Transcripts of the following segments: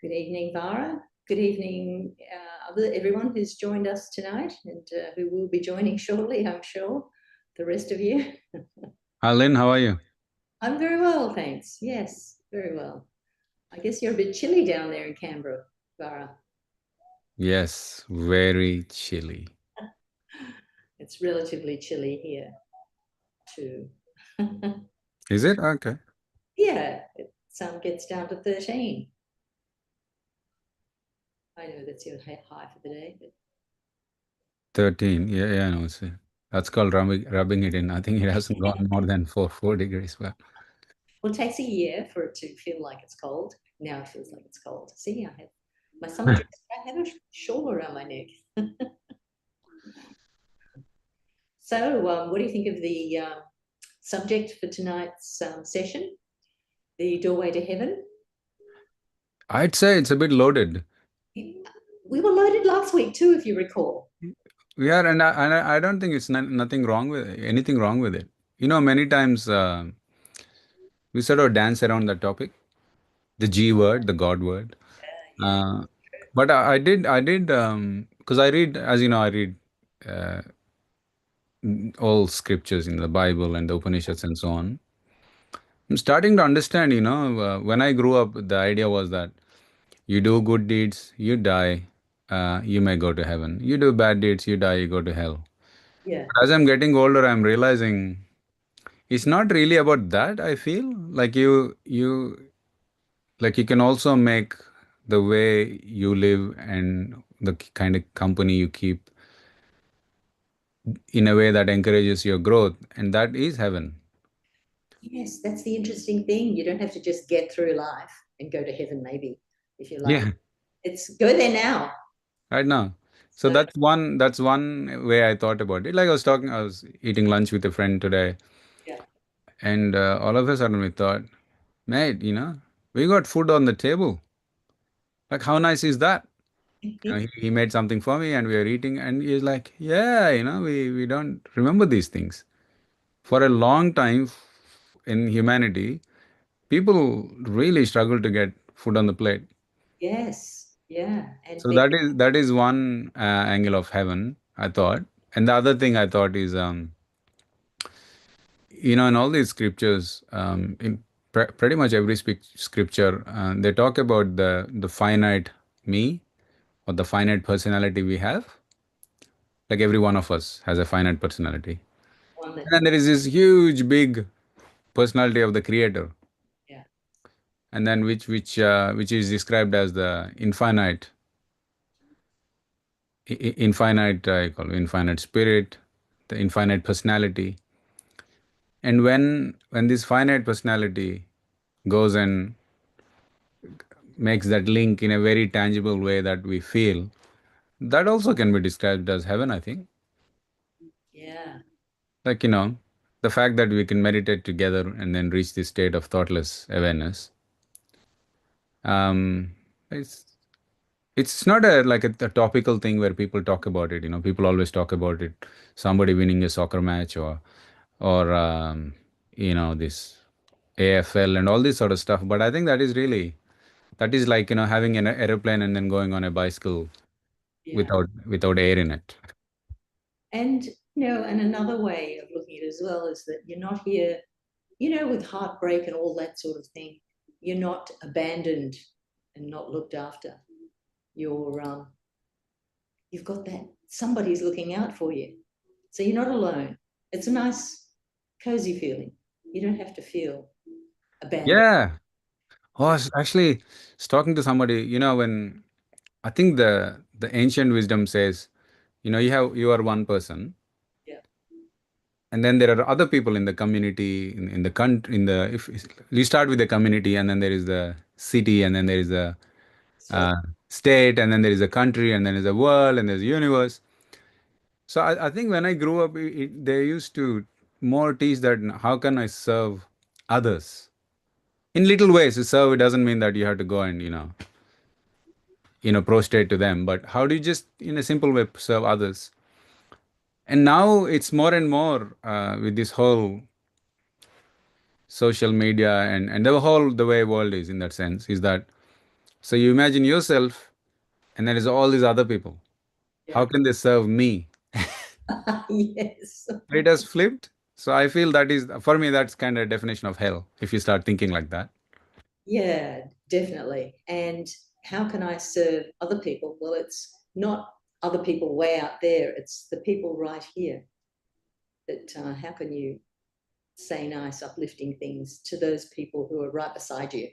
Good evening, Vara. Good evening, everyone who's joined us tonight and who will be joining shortly, I'm sure, the rest of you. Hi, Lynn, how are you? I'm very well, thanks. Yes, very well. I guess you're a bit chilly down there in Canberra, Vara. Yes, very chilly. It's relatively chilly here, too. Is it? Okay. Yeah, some gets down to 13. I know that's your high for the day, but 13. Yeah, no, that's called rubbing it in. I think it hasn't gone more than 4 degrees. But well, it takes a year for it to feel like it's cold. Now it feels like it's cold. See, I have my summer dress. I have a shawl around my neck. So, what do you think of the subject for tonight's session? The doorway to heaven. I'd say it's a bit loaded. We were loaded last week too, if you recall. Yeah, and I don't think it's nothing wrong with anything wrong with it. Many times we sort of dance around the topic, the G word, the God word. Yeah. But I did, because I read, as you know, I read uh, all scriptures in the Bible and the Upanishads and so on. I'm starting to understand, when I grew up, the idea was that you do good deeds, you die, you may go to heaven. You do bad deeds, you die, you go to hell. Yeah. As I'm getting older, I'm realizing it's not really about that. I feel like you can also make the way you live and the kind of company you keep in a way that encourages your growth, and that is heaven. Yes, that's the interesting thing. You don't have to just get through life and go to heaven, maybe, if you like. Yeah, It's go there now. right now. So So, that's one way I thought about it. Like I was eating lunch with a friend today, yeah. and all of a sudden we thought, mate, we got food on the table. Like, how nice is that? He made something for me, and we are eating, and he's like, yeah, we don't remember these things. For a long time in humanity, people really struggle to get food on the plate. Yes, yeah. And So that is one angle of heaven, I thought. And the other thing I thought is, in all these scriptures, in pretty much every scripture, they talk about the finite me or the finite personality we have. Like every one of us has a finite personality. one And that, then there is this huge, big personality of the creator, yeah, and then which is described as the infinite, I call it infinite spirit, the infinite personality. And when this finite personality goes and makes that link in a very tangible way that we feel, that also can be described as heaven, I think. yeah. Like, the fact that we can meditate together and then reach this state of thoughtless awareness. Um, it's it's not a topical thing where people talk about it. People always talk about it. Somebody winning a soccer match, or this AFL and all this sort of stuff. But I think that is like having an aeroplane and then going on a bicycle Yeah. without air in it. And, and another way of looking at it as well is that you're not here, with heartbreak and all that sort of thing. You're not abandoned and not looked after. You're, you've got that somebody's looking out for you. So you're not alone. It's a nice, cozy feeling. You don't have to feel abandoned. Yeah. Oh, I was talking to somebody. When I think the ancient wisdom says, you are one person, Yeah. and then there are other people in the community, in the country, if you start with the community, and then there is the city, and then there is the So, state, and then there is a country, and then there's a world, and there's a universe. So I think when I grew up, they used to more teach that how can I serve others in little ways. To serve, it doesn't mean that you have to go and prostrate to them, but how do you just in a simple way serve others? And now it's more and more with this whole social media and the way world is in that sense is that So you imagine yourself, and there is all these other people. How Yeah. can they serve me? Yes. It has flipped. So I feel that is, for me, that's kind of a definition of hell, if you start thinking like that. Yeah, definitely. And how can I serve other people? Well, it's not other people way out there, it's the people right here. That how can you say nice, uplifting things to those people who are right beside you?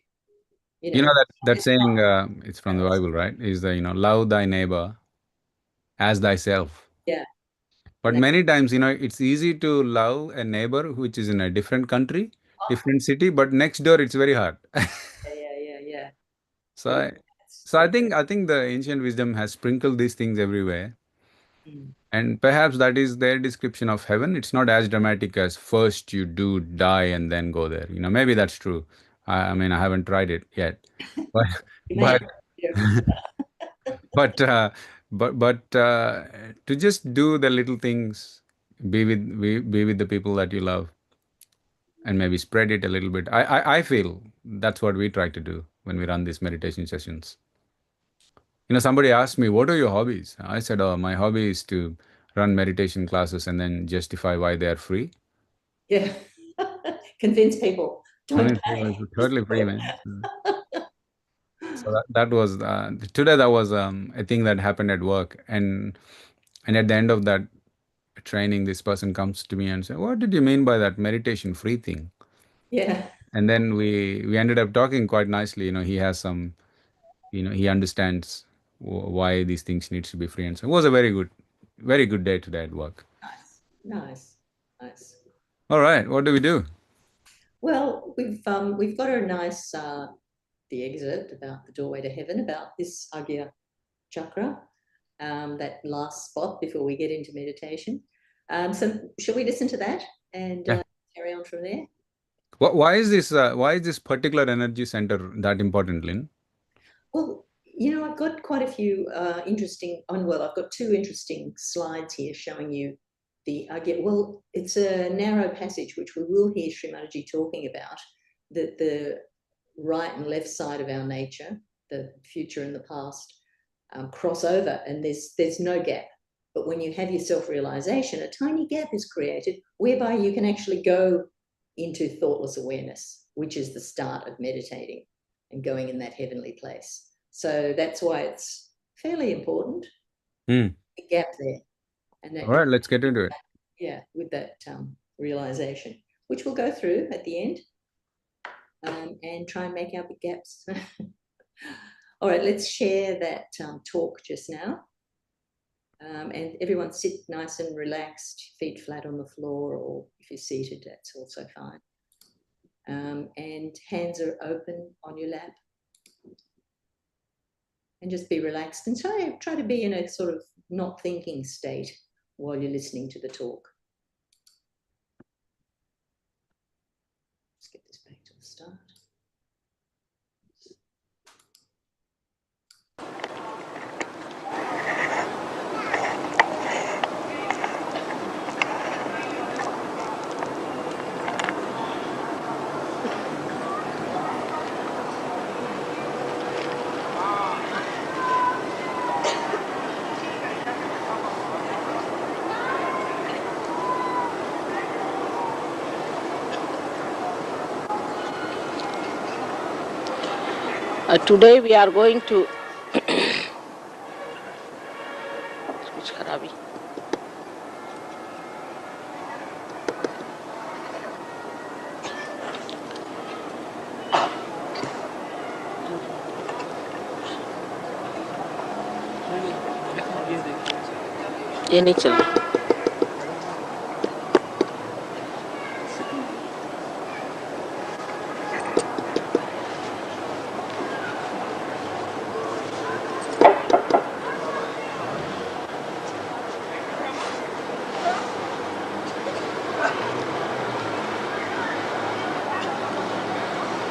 You You know, know that saying, it's from the Bible, right? Is the, love thy neighbor as thyself. yeah, But and that, many times, it's easy to love a neighbor which is in a different country, different city, but next door it's very hard. yeah. So Yeah, I, so I think the ancient wisdom has sprinkled these things everywhere. mm, And perhaps that is their description of heaven. It's not as dramatic as first you do die and then go there. Maybe that's true. I mean, I haven't tried it yet, but you may but have to. but uh, but to just do the little things, be with the people that you love, and maybe spread it a little bit. I feel that's what we try to do when we run these meditation sessions. Somebody asked me, "What are your hobbies?" I said, "Oh, my hobby is to run meditation classes and then justify why they are free." Yeah. Convince people, I don't mean, it's totally free, man. So that was today. That was a thing that happened at work, and at the end of that training, this person comes to me and said, "What did you mean by that meditation free thing?" yeah. And then we ended up talking quite nicely. He has some, he understands why these things needs to be free, and so it was a very good day today at work. Nice, nice. All right, what do we do? Well, we've got a nice the excerpt about the doorway to heaven, about this Agnya Chakra, that last spot before we get into meditation. So shall we listen to that and Yeah. carry on from there? Why is this particular energy center that important, Lynn? Well, I've got quite a few interesting, well, I've got two interesting slides here showing you well, it's a narrow passage, which we will hear Srimataji talking about, that the right and left side of our nature, the future and the past, cross over, and there's no gap. But when you have your self-realization, a tiny gap is created whereby you can actually go into thoughtless awareness, which is the start of meditating and going in that heavenly place. So that's why it's fairly important, Hmm. the gap there. And All that, right, let's get into it. yeah, with that realization, which we'll go through at the end, and try and make our big gaps. All right, let's share that talk just now. And everyone sit nice and relaxed, feet flat on the floor, or if you're seated, that's also fine. And hands are open on your lap. And just be relaxed and try to be in a sort of not thinking state while you're listening to the talk. Let's get this back to the start. Today we are going to ये नहीं चल रहा.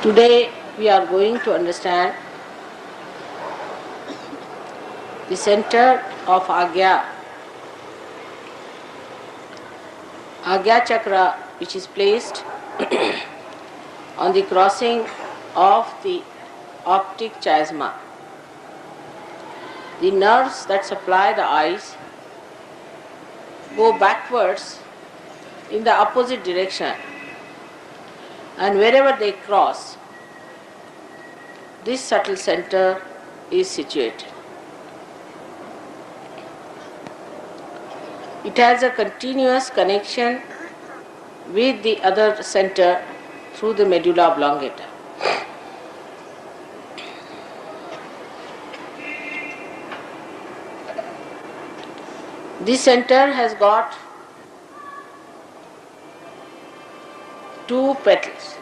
Today we are going to understand the center of Agnya Chakra, which is placed on the crossing of the optic chiasma. the nerves that supply the eyes go backwards in the opposite direction, and wherever they cross, this subtle center is situated. It has a continuous connection with the other center through the medulla oblongata. This center has got two petals,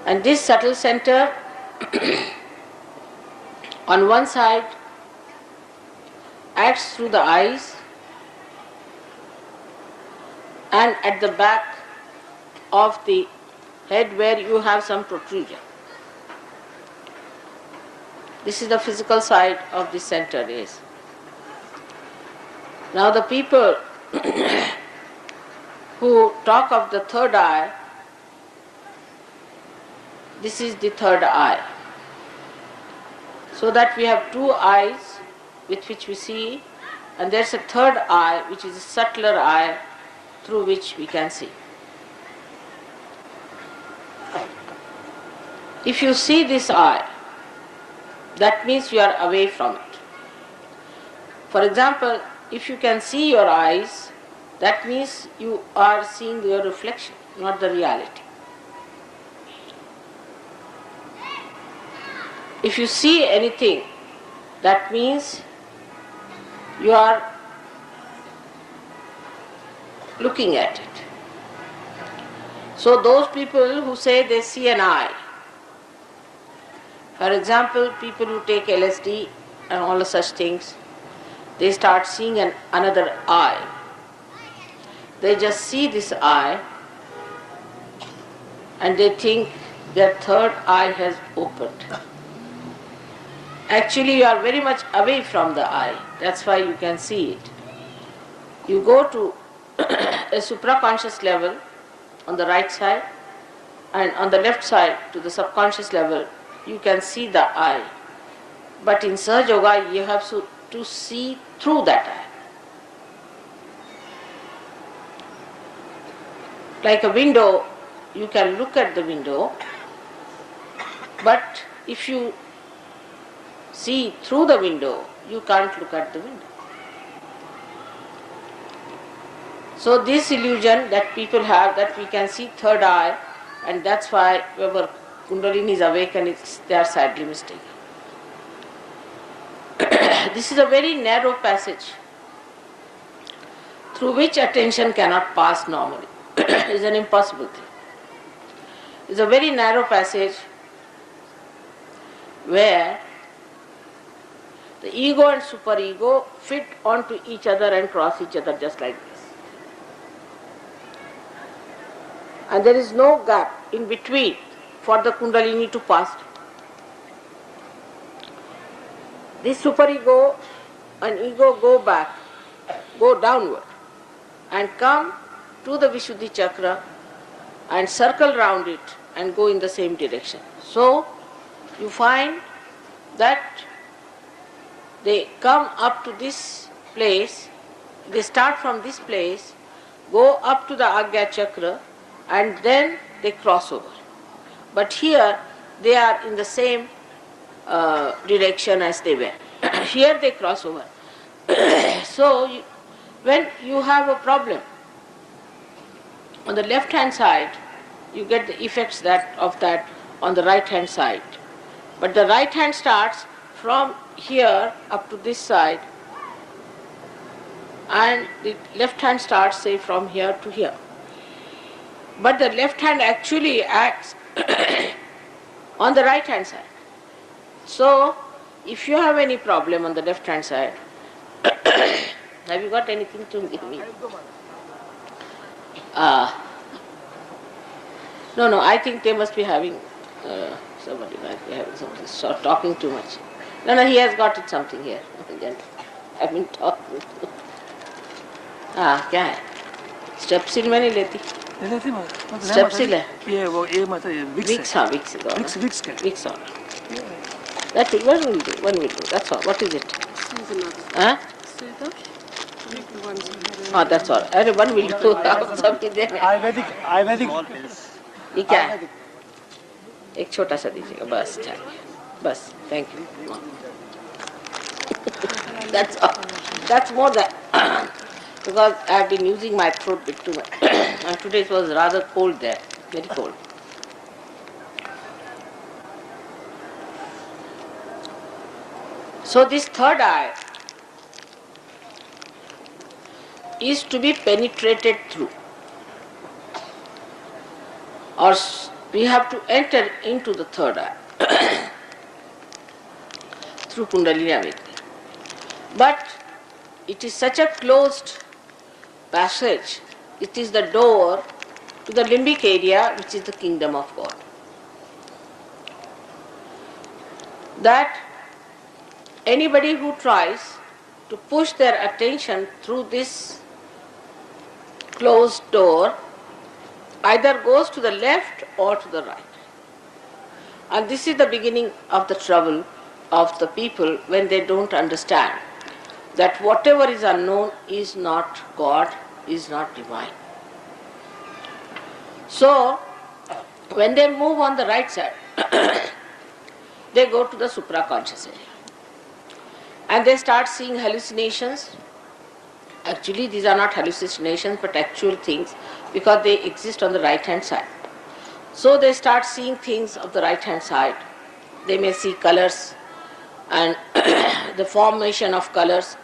and this subtle center on one side acts through the eyes, and at the back of the head where you have some protrusion. This is the physical side of this center is. Now the people who talk of the third eye, this is the third eye. So that we have two eyes with which we see, and there's a third eye which is a subtler eye through which we can see. If you see this eye, that means you are away from it. For example, if you can see your eyes, that means you are seeing your reflection, not the reality. If you see anything, that means you are looking at it. So those people who say they see an eye, for example, people who take LSD and all such things, they start seeing another eye. They just see this eye and they think their third eye has opened. Actually, you are very much away from the eye. That's why you can see it. You go to a supraconscious level on the right side, and on the left side to the subconscious level, you can see the eye. But in Sahaja Yoga, you have to see through that eye. Like a window, you can look at the window, but if you see through the window, you can't look at the window. So this illusion that people have that we can see third eye, and that's why whoever Kundalini is awakened, they are sadly mistaken. This is a very narrow passage through which attention cannot pass normally. It's an impossible thing. It's a very narrow passage where the ego and superego fit onto each other and cross each other just like this. And there is no gap in between for the Kundalini to pass. This superego and ego go back, go downward, and come to the Vishuddhi chakra and circle round it and go in the same direction. So you find that they come up to this place, they start from this place, go up to the Agnya Chakra, and then they cross over. But here they are in the same direction as they were. Here they cross over. So when you have a problem on the left hand side, you get the effects of that on the right hand side. But the right hand starts from here up to this side, and the left hand starts, say, from here to here. But the left hand actually acts on the right hand side. So if you have any problem on the left hand side, have you got anything to give me? No, I think they must be having somebody might be having something, so talking too much. No, he has got it something here. I've been talking. क्या है? स्टेप्सिल में नहीं लेती? स्टेप्सिल है? ये वो ये मतलब विक्स है। विक्स, हाँ विक्स का। That's it. One will do. One will do. That's all. What is it? Huh? Oh, that's all. अरे one will do. सब भी देने. आयुर्वेदिक ये क्या है? एक छोटा सा दीजिएगा. बस ठीक. बस. Thank you. That's all. That's more than because I have been using my throat bit too much. And today it was rather cold there. Very cold. So this third eye is to be penetrated through, or we have to enter into the third eye through Kundalini awakening. But it is such a closed passage. It is the door to the limbic area, which is the kingdom of God. That anybody who tries to push their attention through this closed door either goes to the left or to the right. And this is the beginning of the trouble of the people when they don't understand that whatever is unknown is not God, is not divine. So, when they move on the right side, they go to the supraconscious area. And they start seeing hallucinations. Actually, these are not hallucinations but actual things because they exist on the right hand side. So they start seeing things of the right hand side. They may see colors and the formation of colors.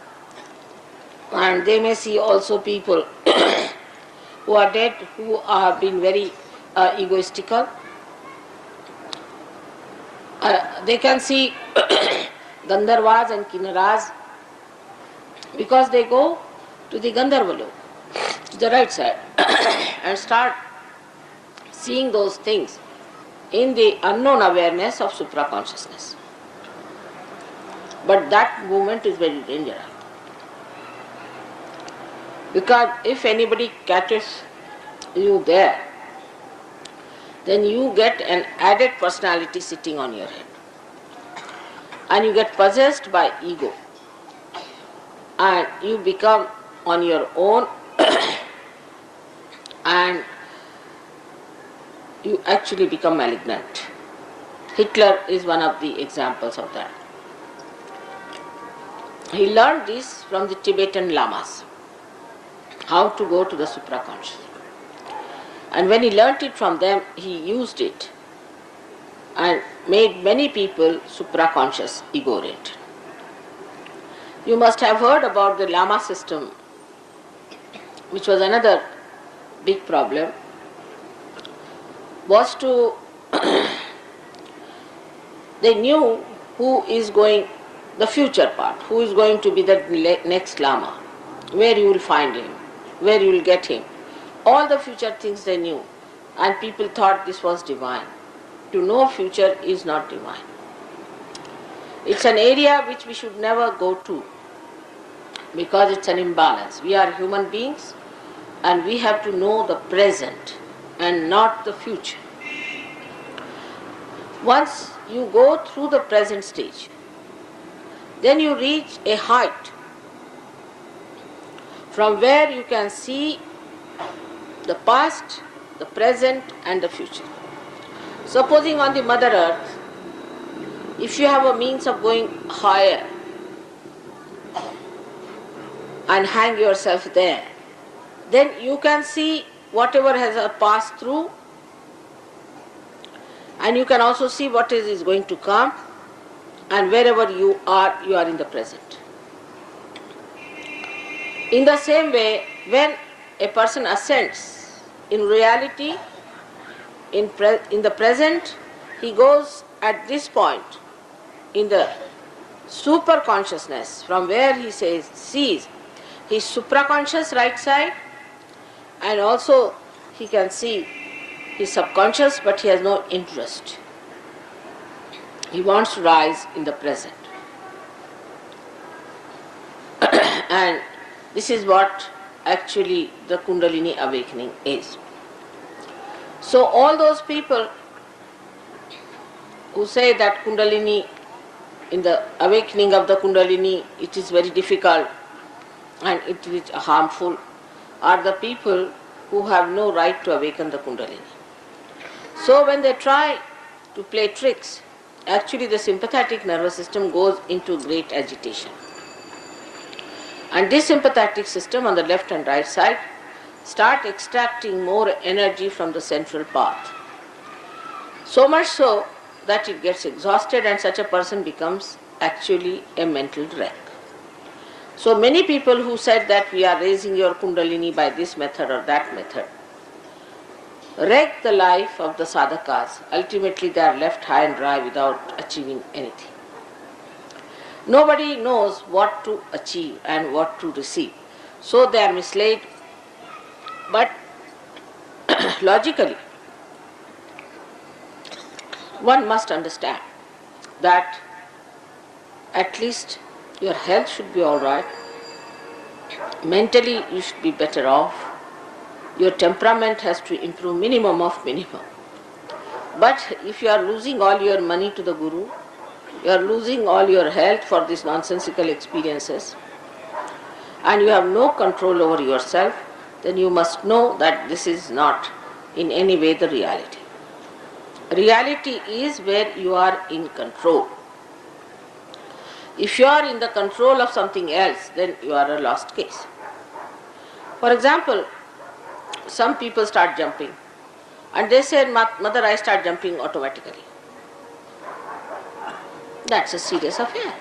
And they may see also people who are dead, who have been very egoistical. They can see Gandharvas and Kinnaras because they go to the Gandharva lok, to the right side, and start seeing those things in the unknown awareness of supraconsciousness. But that movement is very dangerous. Because if anybody catches you there, then you get an added personality sitting on your head. And you get possessed by ego. And you become on your own and you actually become malignant. Hitler is one of the examples of that. He learned this from the Tibetan lamas, how to go to the supraconscious. And when he learnt it from them, he used it and made many people supraconscious, ego-oriented. You must have heard about the Lama system, which was another big problem, was to, they knew who is going, the future part, who is going to be the next Lama, where you will find him, where you will get him. All the future things they knew, and people thought this was divine. To know future is not divine. It's an area which we should never go to because it's an imbalance. We are human beings and we have to know the present and not the future. Once you go through the present stage, then you reach a height from where you can see the past, the present and the future. Supposing on the Mother Earth, if you have a means of going higher and hang yourself there, then you can see whatever has passed through, and you can also see what is going to come, and wherever you are in the present. In the same way, when a person ascends, in reality, in the present, he goes at this point in the super consciousness, from where he sees his supraconscious right side, and also he can see his subconscious, but he has no interest. He wants to rise in the present. And this is what actually the Kundalini awakening is. So all those people who say that Kundalini in the awakening of the Kundalini, it is very difficult and it is harmful, are the people who have no right to awaken the Kundalini. So when they try to play tricks, actually the sympathetic nervous system goes into great agitation. And this sympathetic system on the left and right side start extracting more energy from the central path. So much so that it gets exhausted and such a person becomes actually a mental wreck. So many people who said that we are raising your Kundalini by this method or that method, wreck the life of the sadhakas. Ultimately they are left high and dry without achieving anything. Nobody knows what to achieve and what to receive. So they are misled. But logically, one must understand that at least your health should be all right. Mentally you should be better off. Your temperament has to improve minimum of minimum. But if you are losing all your money to the Guru, you are losing all your health for these nonsensical experiences, and you have no control over yourself, then you must know that this is not in any way the reality. Reality is where you are in control. If you are in the control of something else, then you are a lost case. For example, some people start jumping and they say, Mother, I start jumping automatically. That's a serious affair.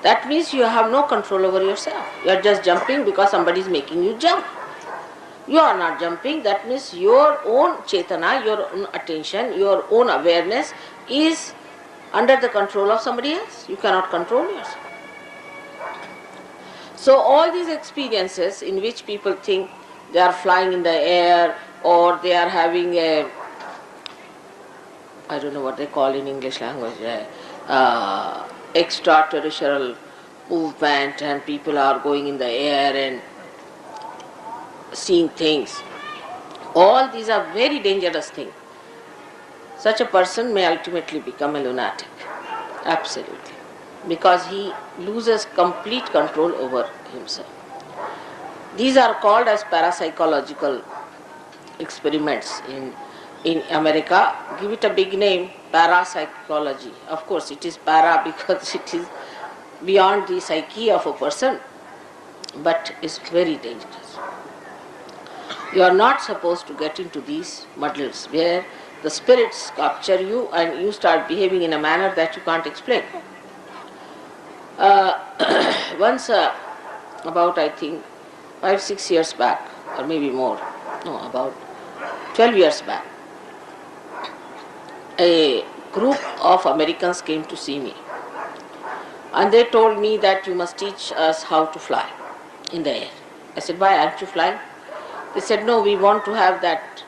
That means you have no control over yourself. You are just jumping because somebody is making you jump. You are not jumping. That means your own chetana, your own attention, your own awareness is under the control of somebody else. You cannot control yourself. So all these experiences in which people think they are flying in the air or they are having a, I don't know what they call in English language, extraterrestrial movement, and people are going in the air and seeing things. All these are very dangerous things. Such a person may ultimately become a lunatic. Absolutely. Because he loses complete control over himself. These are called as parapsychological experiments in America. Give it a big name, parapsychology. Of course it is para because it is beyond the psyche of a person, but it's very dangerous. You are not supposed to get into these muddles where the spirits capture you and you start behaving in a manner that you can't explain. Once, about I think 5-6 years back, or maybe more, no, about 12 years back, a group of Americans came to see me and they told me that you must teach us how to fly in the air. I said, why aren't you flying? They said, no, we want to have that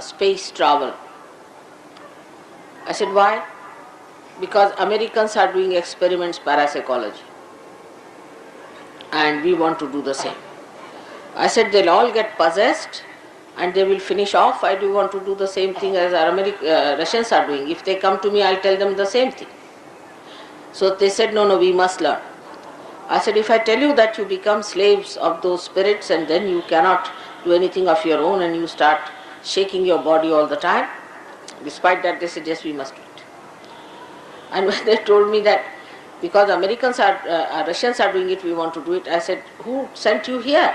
space travel. I said, why? Because Americans are doing experiments parapsychology and we want to do the same. I said, they'll all get possessed and they will finish off. Why do you want to do the same thing as Russians are doing? If they come to me, I'll tell them the same thing. So they said, no, we must learn. I said, if I tell you that you become slaves of those spirits and then you cannot do anything of your own and you start shaking your body all the time, despite that they said, yes, we must do it. And when they told me that because Americans are, Russians are doing it, we want to do it, I said, who sent you here?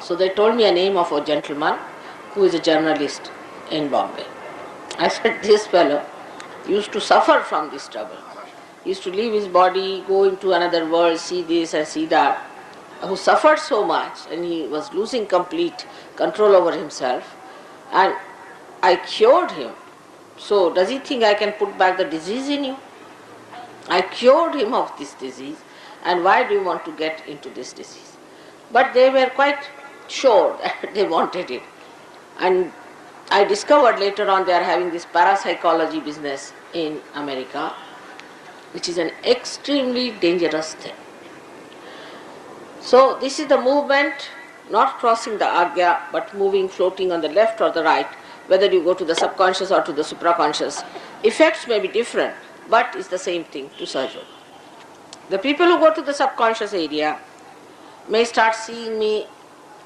So they told me a name of a gentleman who is a journalist in Bombay. I said, this fellow used to suffer from this trouble. He used to leave his body, go into another world, see this and see that, who suffered so much and he was losing complete control over himself, and I cured him. So does he think I can put back the disease in you? I cured him of this disease, and why do you want to get into this disease? But they were quite sure that they wanted it. And I discovered later on they are having this parapsychology business in America, which is an extremely dangerous thing. So this is the movement, not crossing the Agnya, but moving, floating on the left or the right, whether you go to the subconscious or to the supraconscious. Effects may be different, but it's the same thing to Sahaja Yoga. The people who go to the subconscious area may start seeing me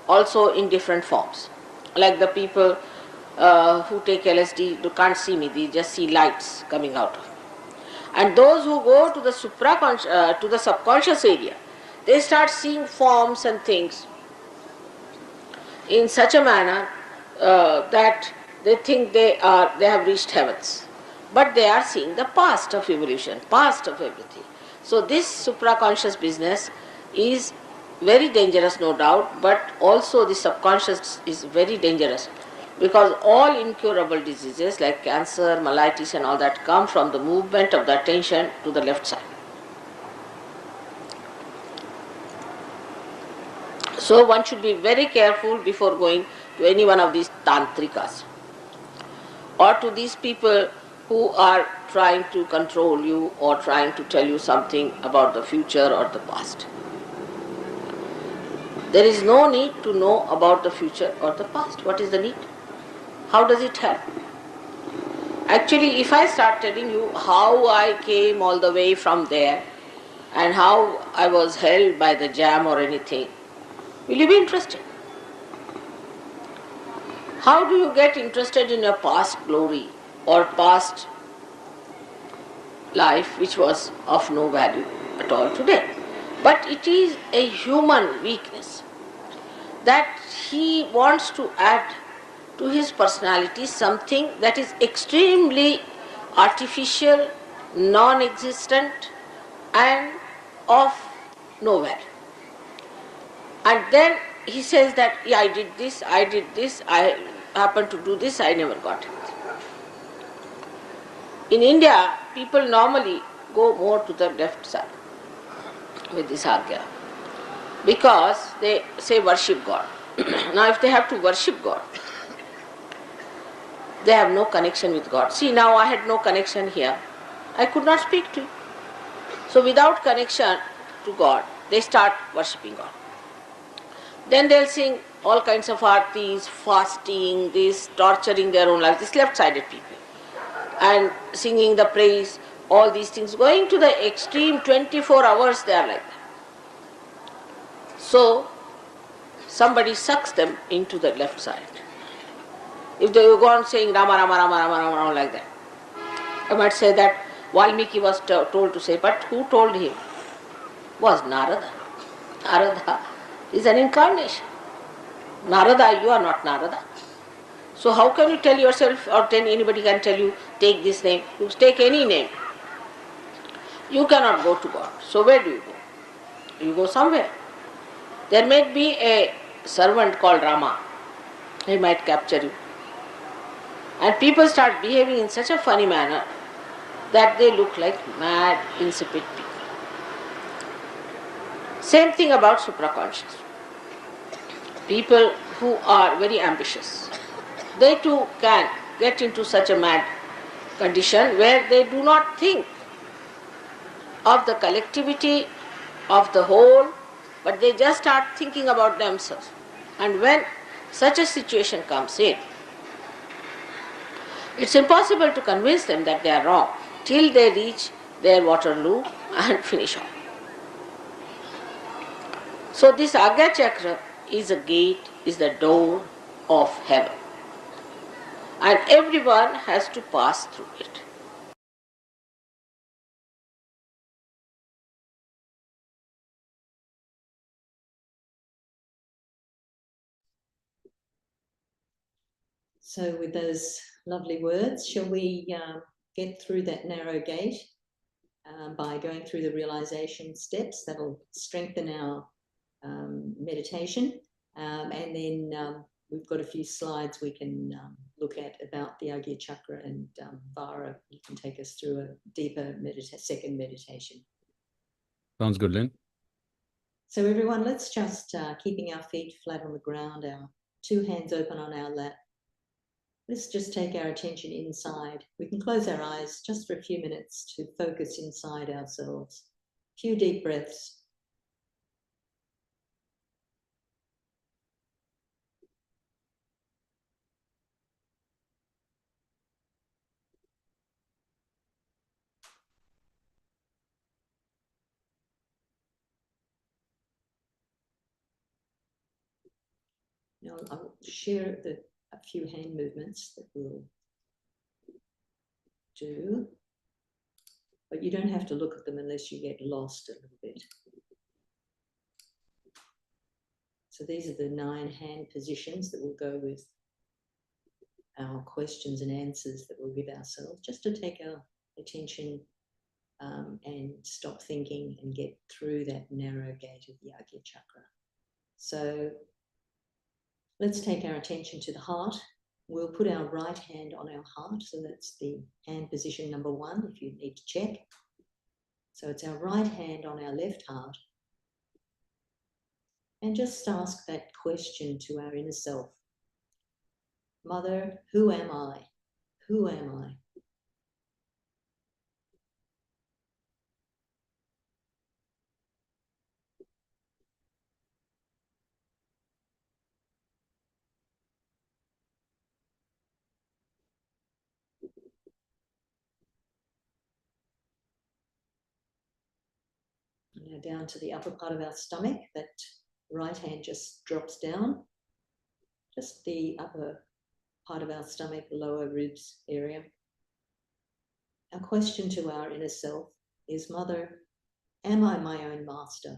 also in different forms. Like the people who take LSD can't see me, they just see lights coming out of me. And those who go to the to the subconscious area, they start seeing forms and things in such a manner that they think they have reached heavens, but they are seeing the past of evolution, past of everything. So this supraconscious business is very dangerous, no doubt, but also the subconscious is very dangerous, because all incurable diseases like cancer, mellitus and all that come from the movement of the attention to the left side. So one should be very careful before going to any one of these tantrikas or to these people who are trying to control you or trying to tell you something about the future or the past. There is no need to know about the future or the past. What is the need? How does it help? Actually, if I start telling you how I came all the way from there and how I was held by the jam or anything, will you be interested? How do you get interested in your past glory or past life which was of no value at all today? But it is a human weakness that he wants to add to his personality something that is extremely artificial, non-existent and of no value. And then he says that, yeah, I did this, I happened to do this, I never got it. In India, people normally go more to the left side with this Agnya, because they say worship God. Now if they have to worship God, they have no connection with God. See, now I had no connection here. I could not speak to you. So without connection to God, they start worshipping God. Then they'll sing all kinds of artis, fasting, this, torturing their own lives, these left-sided people. And singing the praise, all these things, going to the extreme, 24 hours they are like that. So, somebody sucks them into the left side. If they go on saying Rama, Rama, Rama, Rama, Rama, like that, I might say that Valmiki was told to say, but who told him? Was Narada. Narada is an incarnation. Narada, you are not Narada. So how can you tell yourself, or anybody can tell you, take this name? You take any name. You cannot go to God. So where do you go? You go somewhere. There may be a servant called Rama. He might capture you. And people start behaving in such a funny manner that they look like mad, insipid people. Same thing about supraconscious. People who are very ambitious, they too can get into such a mad condition where they do not think of the collectivity of the whole, but they just start thinking about themselves. And when such a situation comes in, it's impossible to convince them that they are wrong till they reach their Waterloo and finish off. So this Agnya Chakra is a gate, is the door of heaven. And everyone has to pass through it. So with those lovely words, shall we get through that narrow gate by going through the realization steps? That'll strengthen our meditation. And then we've got a few slides we can look at about the Agnya Chakra, and Vara, you can take us through a deeper second meditation. Sounds good, Lynn. So everyone, let's just keeping our feet flat on the ground, our two hands open on our lap. Let's just take our attention inside. We can close our eyes just for a few minutes to focus inside ourselves. A few deep breaths. Now I'll share a few hand movements that we'll do, but you don't have to look at them unless you get lost a little bit. So these are the 9 hand positions that will go with our questions and answers that we'll give ourselves, just to take our attention and stop thinking and get through that narrow gate of the Agnya Chakra. So let's take our attention to the heart. We'll put our right hand on our heart. So that's the hand position number 1, if you need to check. So it's our right hand on our left heart. And just ask that question to our inner self. Mother, who am I? Who am I? Now down to the upper part of our stomach. That right hand just drops down. Just the upper part of our stomach, the lower ribs area. Our question to our inner self is, Mother, am I my own master?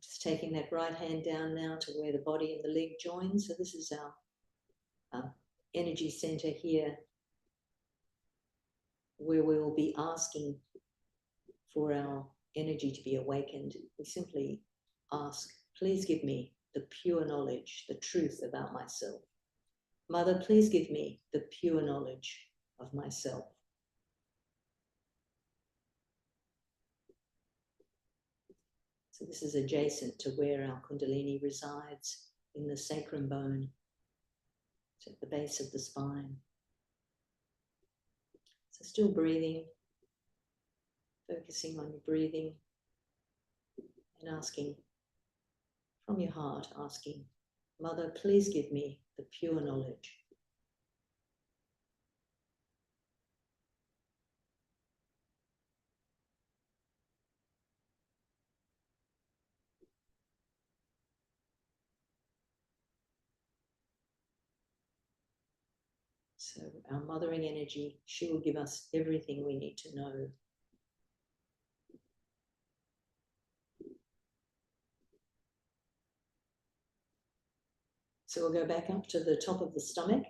Just taking that right hand down now to where the body and the leg join. So this is our energy center here, where we will be asking for our energy to be awakened. We simply ask, please give me the pure knowledge, the truth about myself. Mother, please give me the pure knowledge of myself. So this is adjacent to where our Kundalini resides, in the sacrum bone. It's at the base of the spine. So still breathing, focusing on your breathing and asking from your heart, asking, Mother, please give me the pure knowledge. So our mothering energy, she will give us everything we need to know. So we'll go back up to the top of the stomach.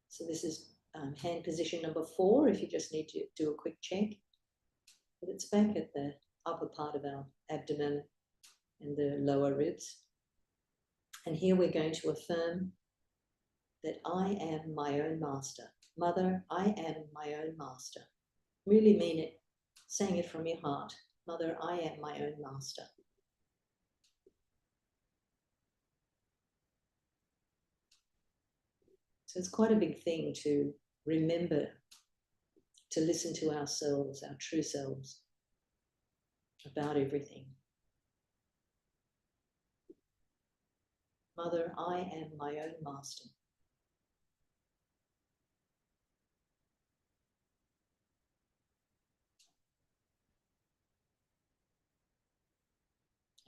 So this is hand position number 4, if you just need to do a quick check. But it's back at the upper part of our abdomen and the lower ribs. And here we're going to affirm that I am my own master. Mother, I am my own master. Really mean it, saying it from your heart. Mother, I am my own master. So it's quite a big thing to remember to listen to ourselves, our true selves, about everything. Mother, I am my own master.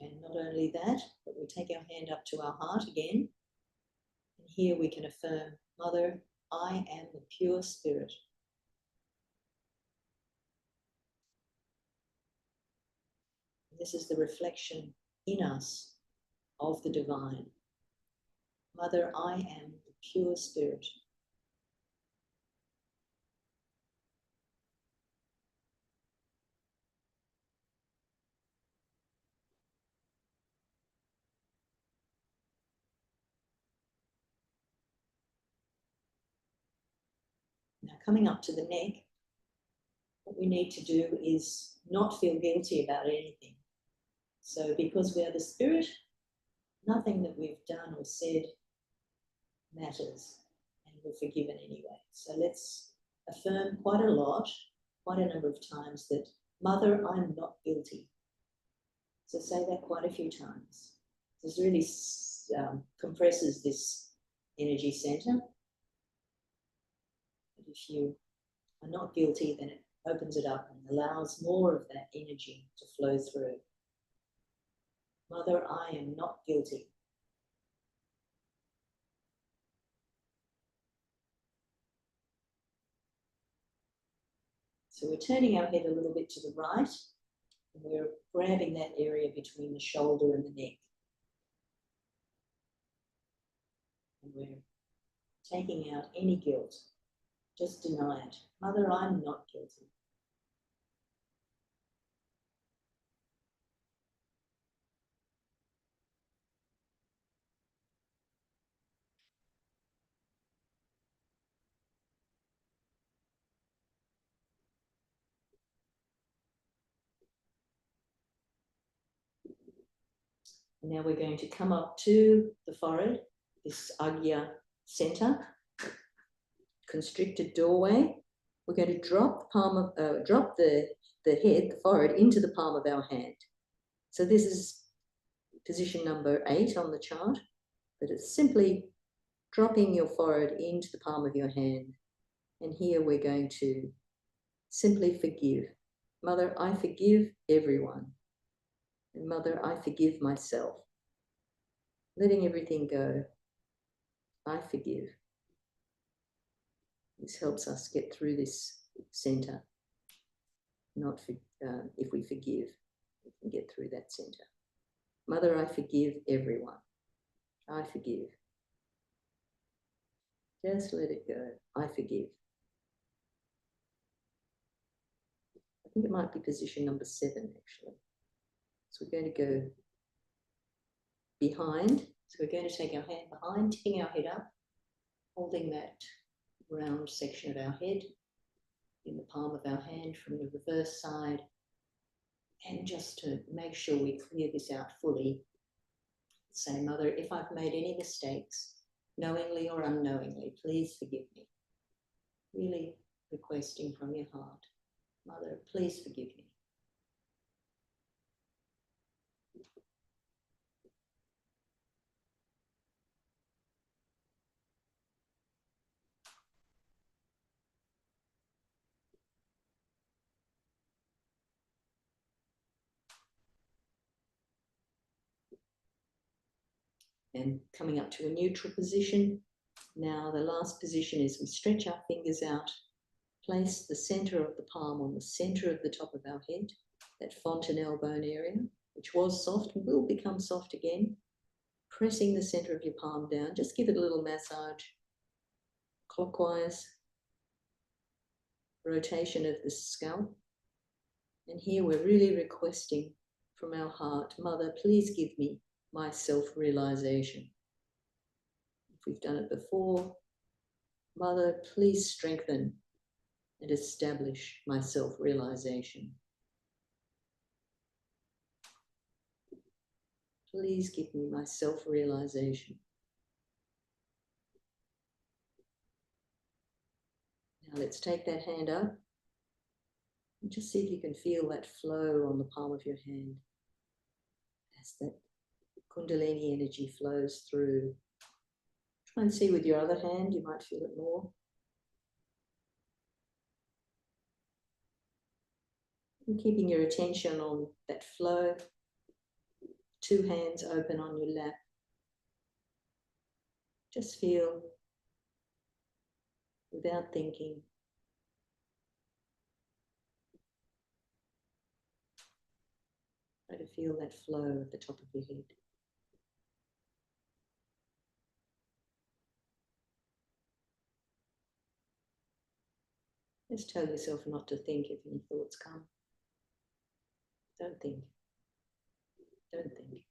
And not only that, but we take our hand up to our heart again. And here we can affirm, Mother, I am the pure spirit. This is the reflection in us of the divine. Mother, I am the pure spirit. Now coming up to the neck, what we need to do is not feel guilty about anything. So because we are the spirit, nothing that we've done or said matters, and we're forgiven anyway. So let's affirm quite a lot quite a number of times that, Mother, I'm not guilty. So say that quite a few times. This really compresses this energy center. But if you are not guilty, then it opens it up and allows more of that energy to flow through. Mother, I am not guilty. So we're turning our head a little bit to the right, and we're grabbing that area between the shoulder and the neck. And we're taking out any guilt. Just deny it. Mother, I'm not guilty. And now we're going to come up to the forehead, this Agnya center, constricted doorway. We're going to drop the head, the forehead, into the palm of our hand. So this is position number 8 on the chart, but it's simply dropping your forehead into the palm of your hand. And here we're going to simply forgive. Mother, I forgive everyone. And Mother, I forgive myself. Letting everything go. I forgive. This helps us get through this center. If we forgive, we can get through that center. Mother, I forgive everyone. I forgive. Just let it go. I forgive. I think it might be position number 7, actually. So we're going to go behind. So we're going to take our hand behind, tipping our head up, holding that round section of our head in the palm of our hand from the reverse side. And just to make sure we clear this out fully, say, Mother, if I've made any mistakes, knowingly or unknowingly, please forgive me. Really requesting from your heart, Mother, please forgive me. And coming up to a neutral position. Now the last position is we stretch our fingers out, place the center of the palm on the center of the top of our head, that fontanelle bone area, which was soft and will become soft again. Pressing the center of your palm down, just give it a little massage, clockwise, rotation of the scalp. And here we're really requesting from our heart, Mother, please give me my self-realization. If we've done it before, Mother, please strengthen and establish my self-realization. Please give me my self-realization. Now let's take that hand up and just see if you can feel that flow on the palm of your hand as that Kundalini energy flows through. Try and see with your other hand, you might feel it more. And keeping your attention on that flow, 2 hands open on your lap. Just feel, without thinking. Try to feel that flow at the top of your head. Just tell yourself not to think if any thoughts come. Don't think. Don't think.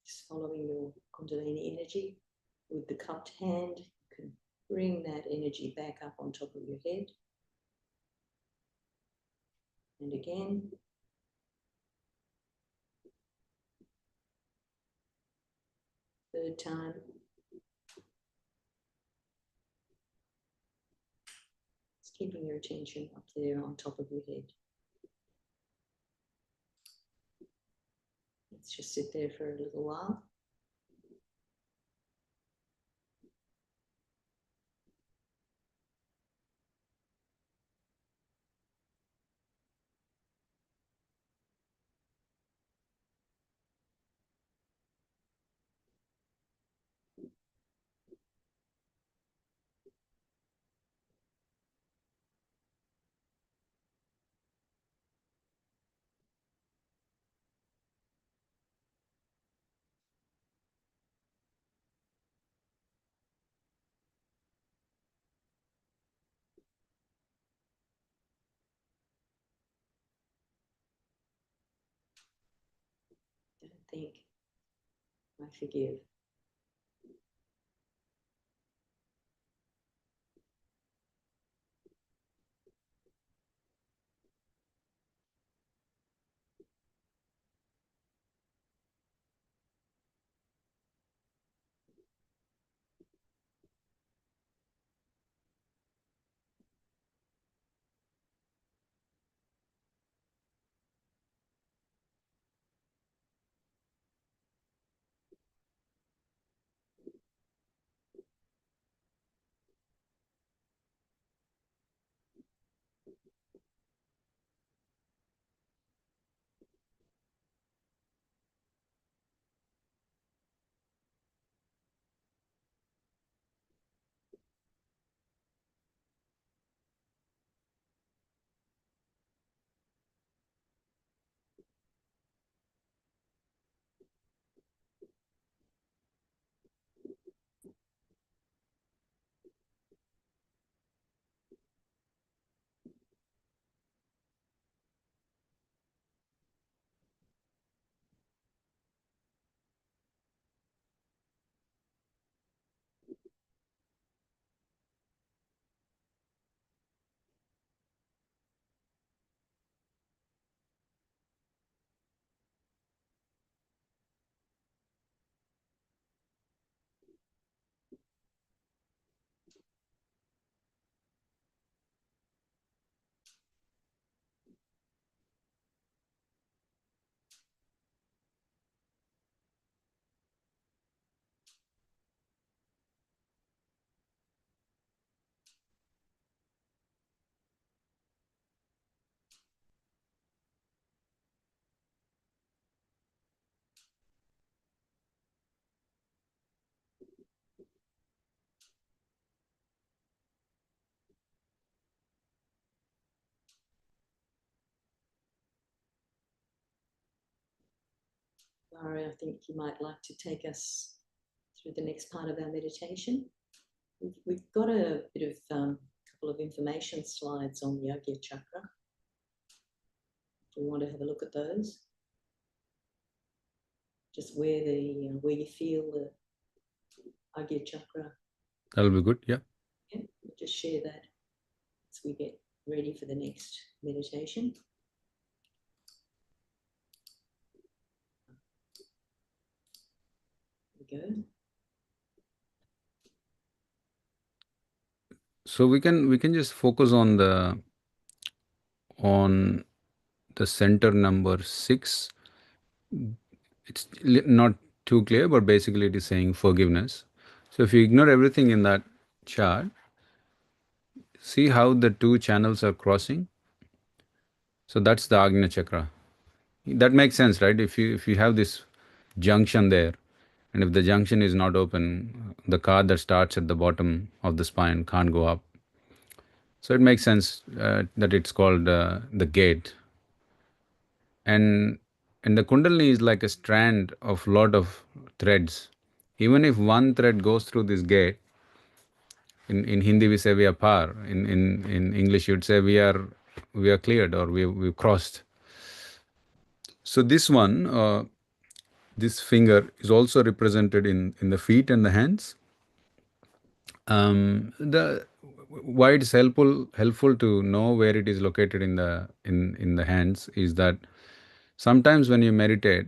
Just following your Kundalini energy with the cupped hand, you can bring that energy back up on top of your head. And again. third time. Just keeping your attention up there on top of your head. Let's just sit there for a little while. Don't think, I forgive. Lara, I think you might like to take us through the next part of our meditation. We've got a bit of couple of information slides on the Agnya Chakra. Do you want to have a look at those? Just where where you feel the Agnya Chakra. That'll be good, yeah. Yeah, we'll just share that as we get ready for the next meditation. There we go. So we can just focus on the center number 6. It's not too clear, but basically it is saying forgiveness. So if you ignore everything in that chart, see how the two channels are crossing. So that's the Agnya Chakra. That makes sense, right? If you have this junction there, and if the junction is not open, the card that starts at the bottom of the spine can't go up. So it makes sense that it's called the gate. And the Kundalini is like a strand of lot of threads. Even if one thread goes through this gate, in Hindi we say we are par. In English you'd say we are cleared, or we've crossed. So this one, this finger is also represented in the feet and the hands. The why it's helpful to know where it is located in the hands is that sometimes when you meditate,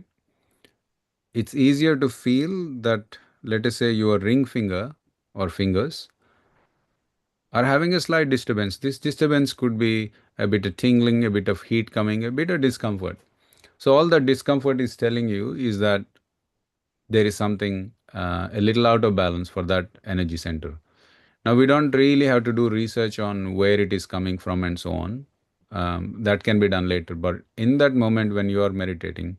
it's easier to feel that let us say your ring finger or fingers are having a slight disturbance. This disturbance could be a bit of tingling, a bit of heat coming, a bit of discomfort. So all that discomfort is telling you is that there is something a little out of balance for that energy center. Now we don't really have to do research on where it is coming from and so on. That can be done later. But in that moment when you are meditating,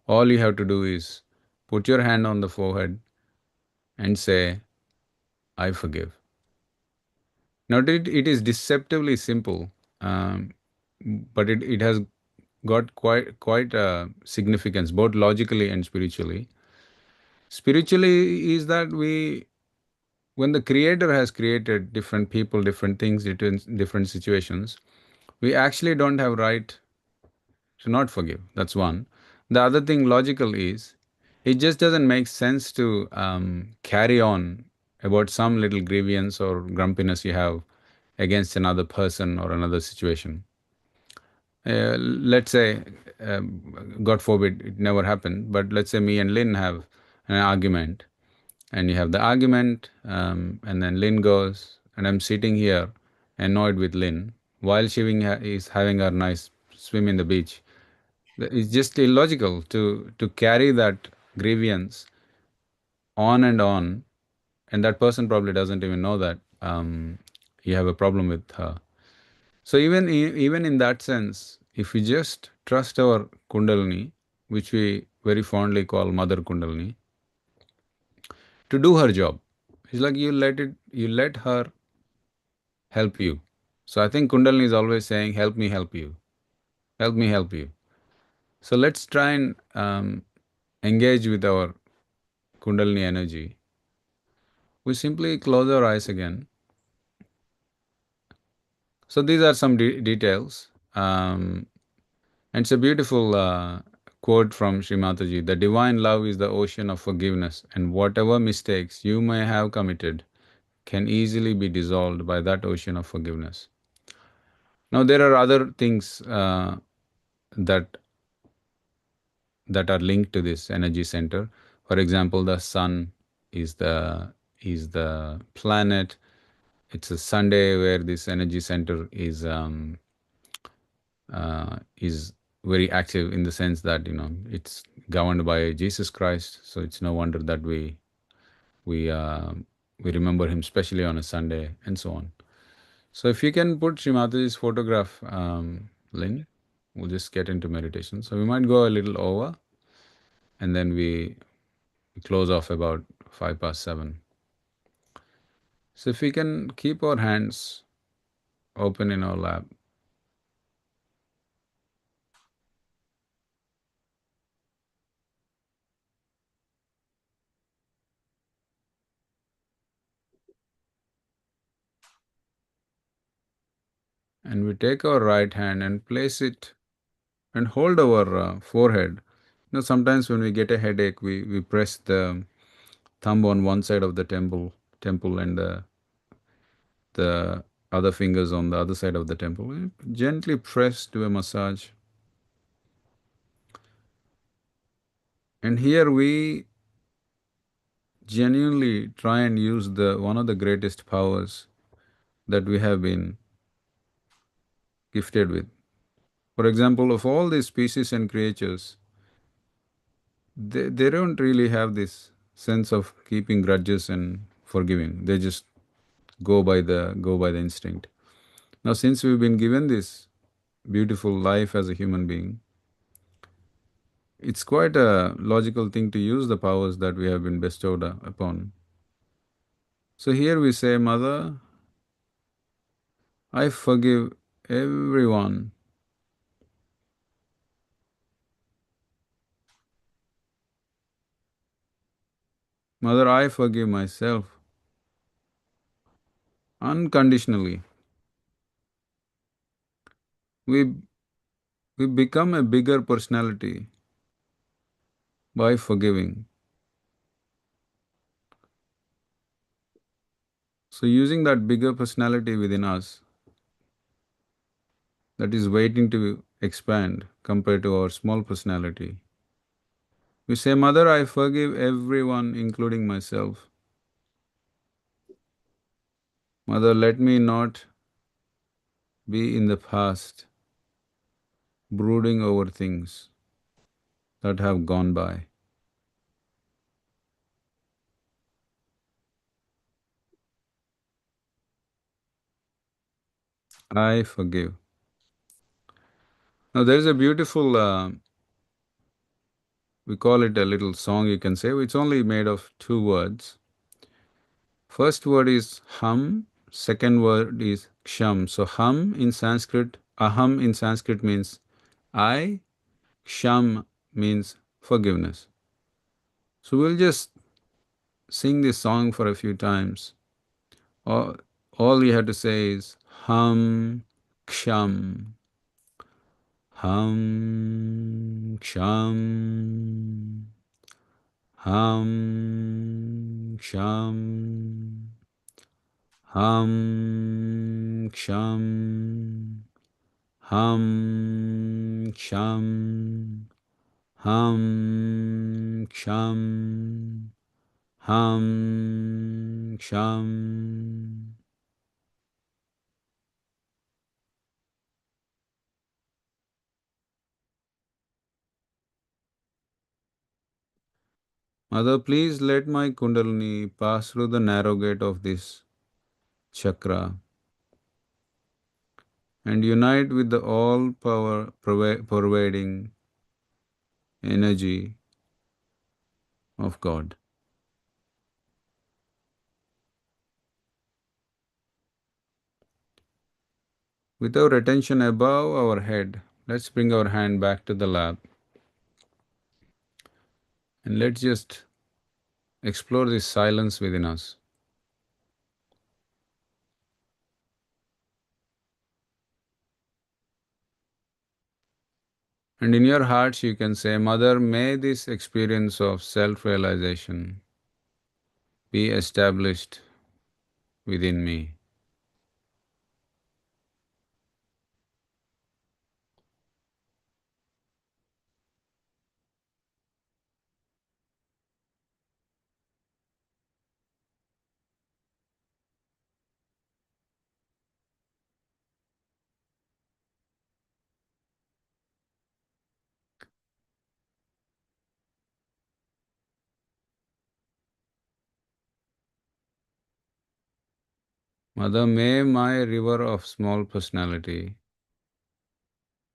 all you have to do is put your hand on the forehead and say, I forgive. Now it is deceptively simple, um, but it has got quite a significance both logically and spiritually. Spiritually is that when the creator has created different people, different things, different situations, we actually don't have right to not forgive. That's one. The other thing logical is it just doesn't make sense to carry on about some little grievance or grumpiness you have against another person or another situation. Let's say, God forbid, it never happened, but let's say me and Lynn have an argument, and you have the argument, and then Lynn goes, and I'm sitting here annoyed with Lynn while she is having her nice swim in the beach. It's just illogical to carry that grievance on, and that person probably doesn't even know that you have a problem with her. So even in that sense, if we just trust our Kundalini, which we very fondly call Mother Kundalini, to do her job, it's like you let her help you. So I think Kundalini is always saying, "Help me, help you, help me, help you." So let's try and engage with our Kundalini energy. We simply close our eyes again. So these are some details. And it's a beautiful quote from Sri Mataji. The divine love is the ocean of forgiveness, and whatever mistakes you may have committed can easily be dissolved by that ocean of forgiveness. Now, there are other things that are linked to this energy center. For example, the sun is the planet. It's a Sunday where this energy center is very active in the sense that it's governed by Jesus Christ. So it's no wonder that we uh, we remember him especially on a Sunday and so on. So if you can put Srimati's photograph, Lynn, we'll just get into meditation. So we might go a little over, and then we close off about 7:05. So if we can keep our hands open in our lap. And we take our right hand and place it and hold our forehead. Sometimes when we get a headache, we press the thumb on one side of the temple and the other fingers on the other side of the temple. We gently press, do a massage. And here we genuinely try and use the one of the greatest powers that we have been gifted with. For example, of all these species and creatures, they don't really have this sense of keeping grudges and forgiving. They just go by the instinct. Now, since we've been given this beautiful life as a human being, it's quite a logical thing to use the powers that we have been bestowed upon. So here we say, Mother, I forgive everyone. Mother, I forgive myself unconditionally. We, we become a bigger personality by forgiving. So, using that bigger personality within us that is waiting to expand compared to our small personality, We say, Mother, I forgive everyone, including myself. Mother, let me not be in the past, brooding over things that have gone by. I forgive. Now, there is a beautiful, we call it a little song, you can say. It's only made of two words. First word is hum, second word is ksham. So, hum in Sanskrit, aham in Sanskrit means I, ksham means forgiveness. So, we'll just sing this song for a few times. All, all you have to say is hum, ksham, hum, ksham, hum, ksham, hum, ksham, hum, ksham, hum, ksham, hum, ksham. Mother, please let my Kundalini pass through the narrow gate of this chakra and unite with the all power pervading energy of God. With our attention above our head, let's bring our hand back to the lap and let's just explore this silence within us. And in your hearts, you can say, Mother, may this experience of self realization be established within me. Mother, may my river of small personality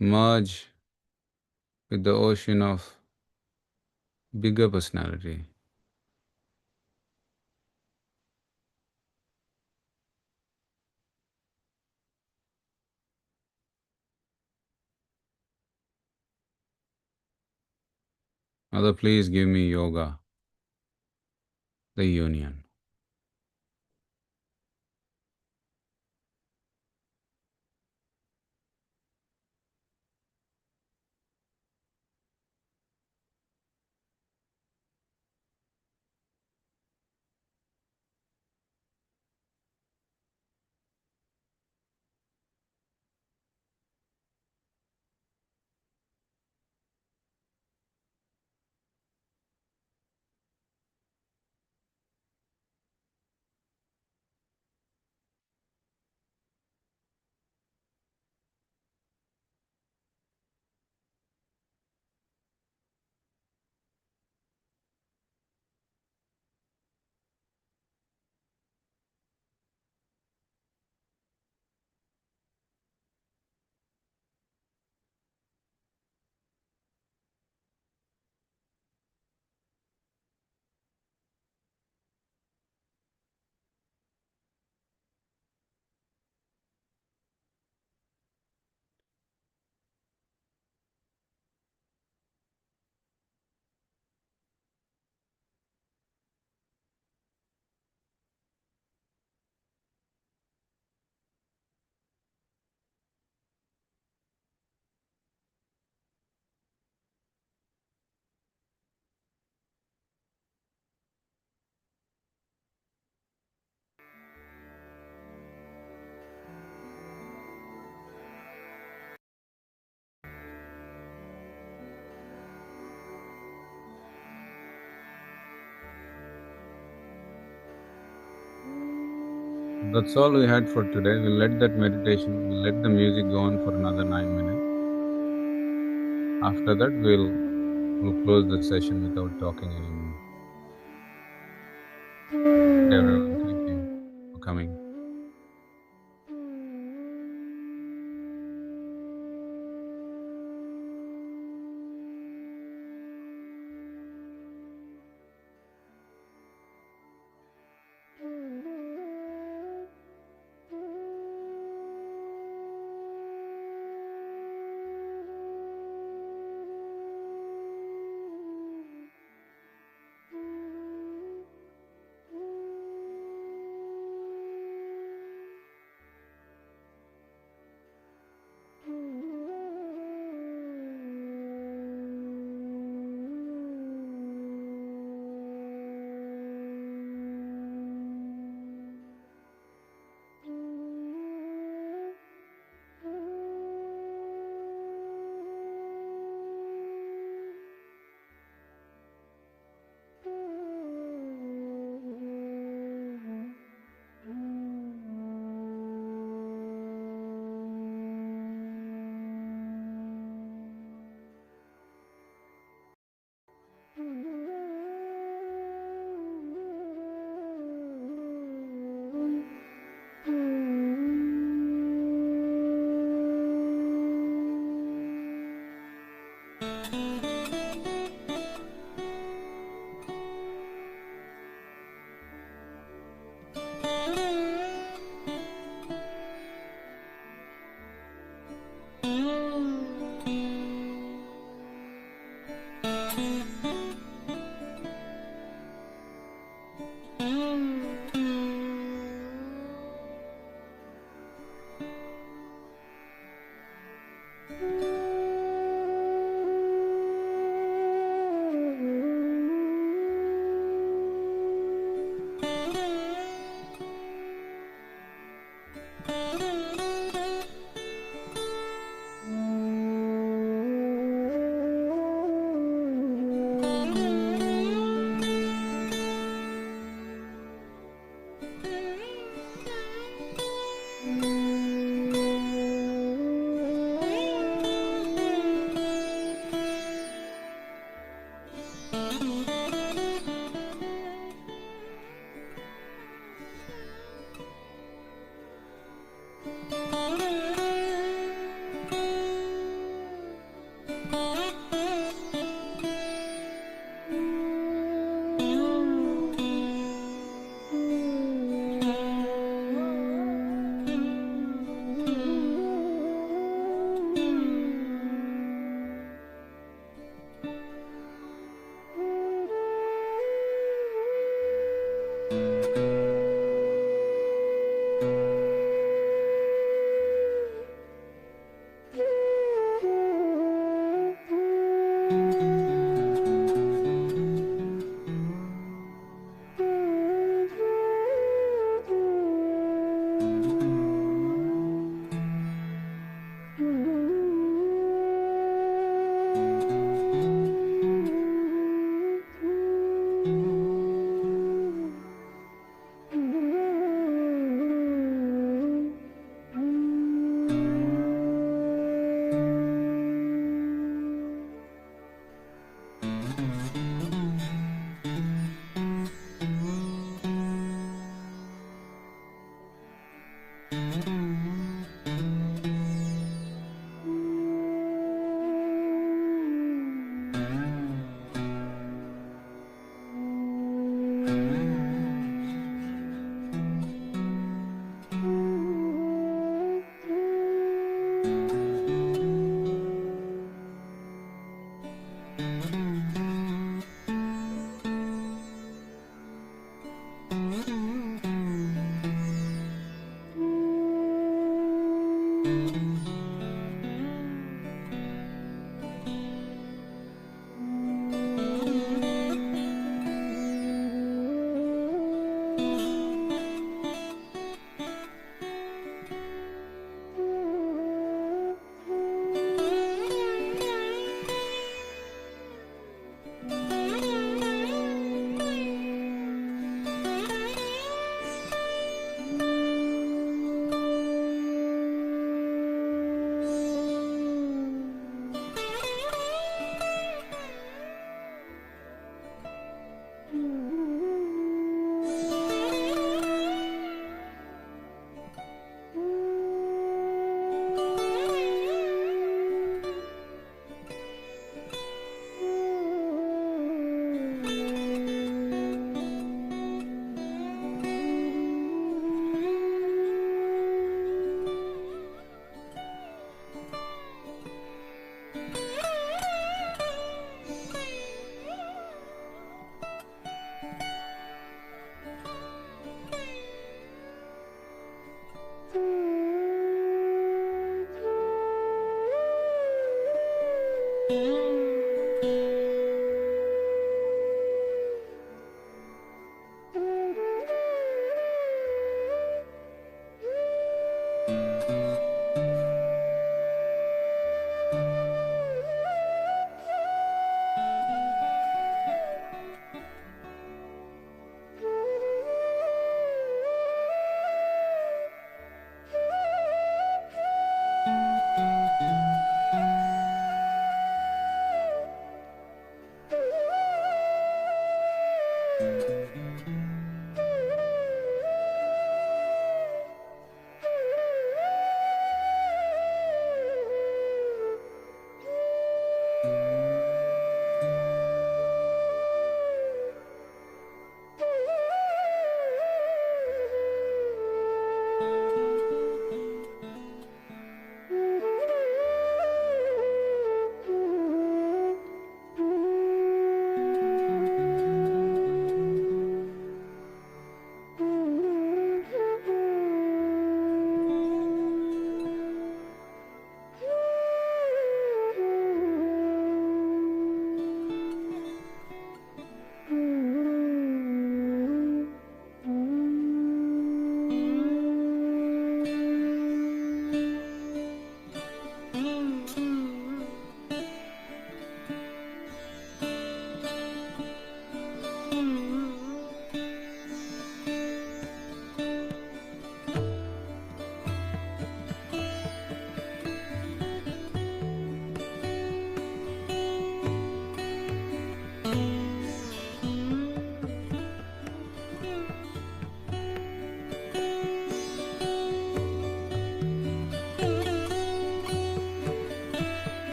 merge with the ocean of bigger personality. Mother, please give me yoga, the union. That's all we had for today. We'll let that meditation, we'll let the music go on for another 9 minutes. After that, we'll close the session without talking anymore. Everyone, thank you for coming.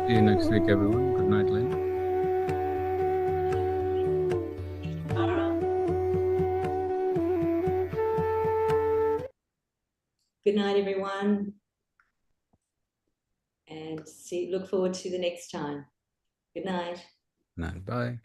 See you next week, everyone. Good night, Lynn. Good night, everyone. And look forward to the next time. Good night. Good night. Bye.